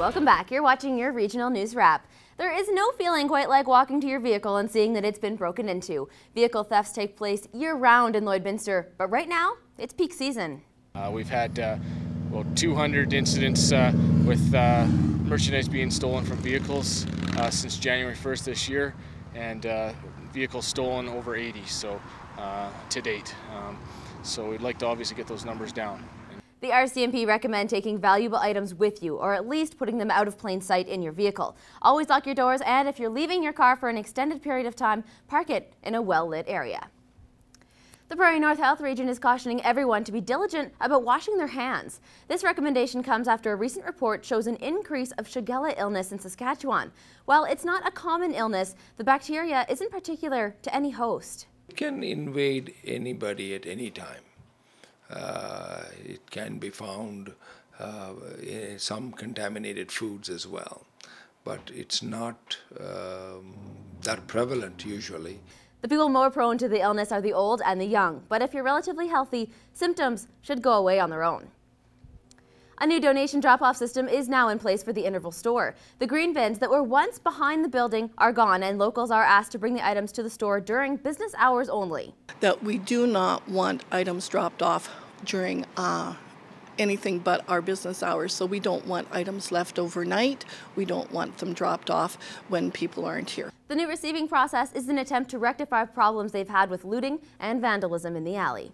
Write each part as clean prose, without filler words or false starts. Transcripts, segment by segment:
Welcome back. You're watching your regional news wrap. There is no feeling quite like walking to your vehicle and seeing that it's been broken into. Vehicle thefts take place year-round in Lloydminster, but right now, it's peak season. We've had 200 incidents with merchandise being stolen from vehicles since January 1st this year, and vehicles stolen over 80 to date. So we'd like to obviously get those numbers down. The RCMP recommend taking valuable items with you, or at least putting them out of plain sight in your vehicle. Always lock your doors, and if you're leaving your car for an extended period of time, park it in a well-lit area. The Prairie North Health Region is cautioning everyone to be diligent about washing their hands. This recommendation comes after a recent report shows an increase of Shigella illness in Saskatchewan. While it's not a common illness, the bacteria isn't particular to any host. It can invade anybody at any time. It can be found in some contaminated foods as well, but it's not that prevalent usually. The people more prone to the illness are the old and the young, but if you're relatively healthy, symptoms should go away on their own. A new donation drop-off system is now in place for the Interval store. The green bins that were once behind the building are gone, and locals are asked to bring the items to the store during business hours only. That we do not want items dropped off during anything but our business hours. So we don't want items left overnight. We don't want them dropped off when people aren't here. The new receiving process is an attempt to rectify problems they've had with looting and vandalism in the alley.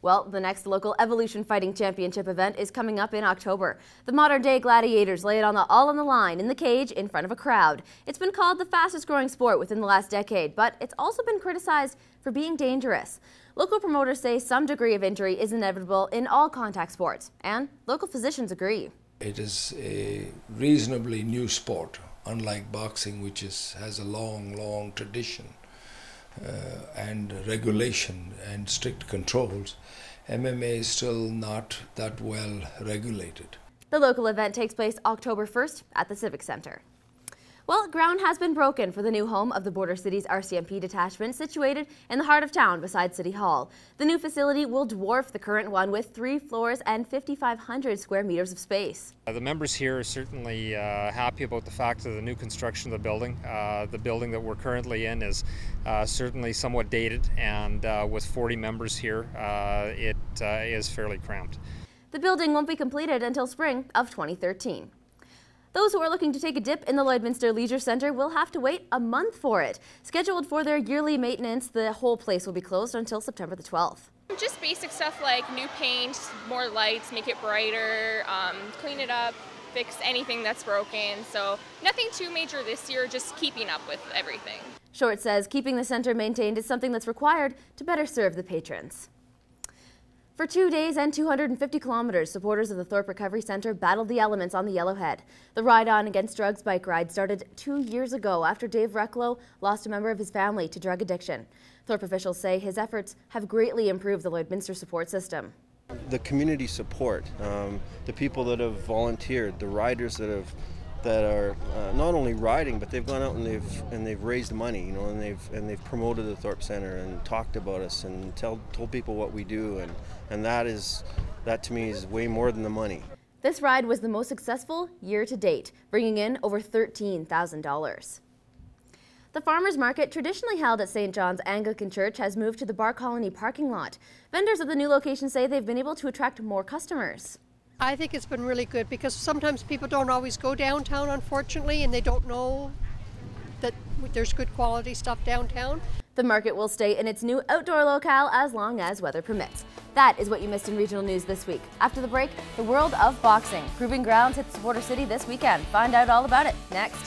Well, the next local Evolution Fighting Championship event is coming up in October. The modern-day gladiators lay it all on the line in the cage in front of a crowd. It's been called the fastest-growing sport within the last decade, but it's also been criticized for being dangerous. Local promoters say some degree of injury is inevitable in all contact sports, and local physicians agree. It is a reasonably new sport, unlike boxing, which has a long tradition and regulation and strict controls. MMA is still not that well regulated. The local event takes place October 1st at the Civic Center. Well, ground has been broken for the new home of the Border Cities RCMP detachment situated in the heart of town beside City Hall. The new facility will dwarf the current one with 3 floors and 5,500 square meters of space. The members here are certainly happy about the fact of the new construction of the building. The building that we're currently in is certainly somewhat dated, and with 40 members here, it is fairly cramped. The building won't be completed until spring of 2013. Those who are looking to take a dip in the Lloydminster Leisure Centre will have to wait a month for it. Scheduled for their yearly maintenance, the whole place will be closed until September the 12th. Just basic stuff like new paint, more lights, make it brighter, clean it up, fix anything that's broken. So nothing too major this year, just keeping up with everything. Short says keeping the centre maintained is something that's required to better serve the patrons. For 2 days and 250 kilometers, supporters of the Thorpe Recovery Centre battled the elements on the Yellowhead. The Ride On Against Drugs bike ride started 2 years ago after Dave Recklow lost a member of his family to drug addiction. Thorpe officials say his efforts have greatly improved the Lloydminster support system. The community support, the people that have volunteered, the riders that are not only riding, but they've gone out and they've raised money, you know, and they've promoted the Thorpe Centre and talked about us and told people what we do, and that to me is way more than the money. This ride was the most successful year to date, bringing in over $13,000. The farmers market, traditionally held at St. John's Anglican Church, has moved to the Bar Colony parking lot. Vendors at the new location say they've been able to attract more customers. I think it's been really good because sometimes people don't always go downtown, unfortunately, and they don't know that there's good quality stuff downtown. The market will stay in its new outdoor locale as long as weather permits. That is what you missed in regional news this week. After the break, the world of boxing. Proving Grounds hits Border City this weekend. Find out all about it next.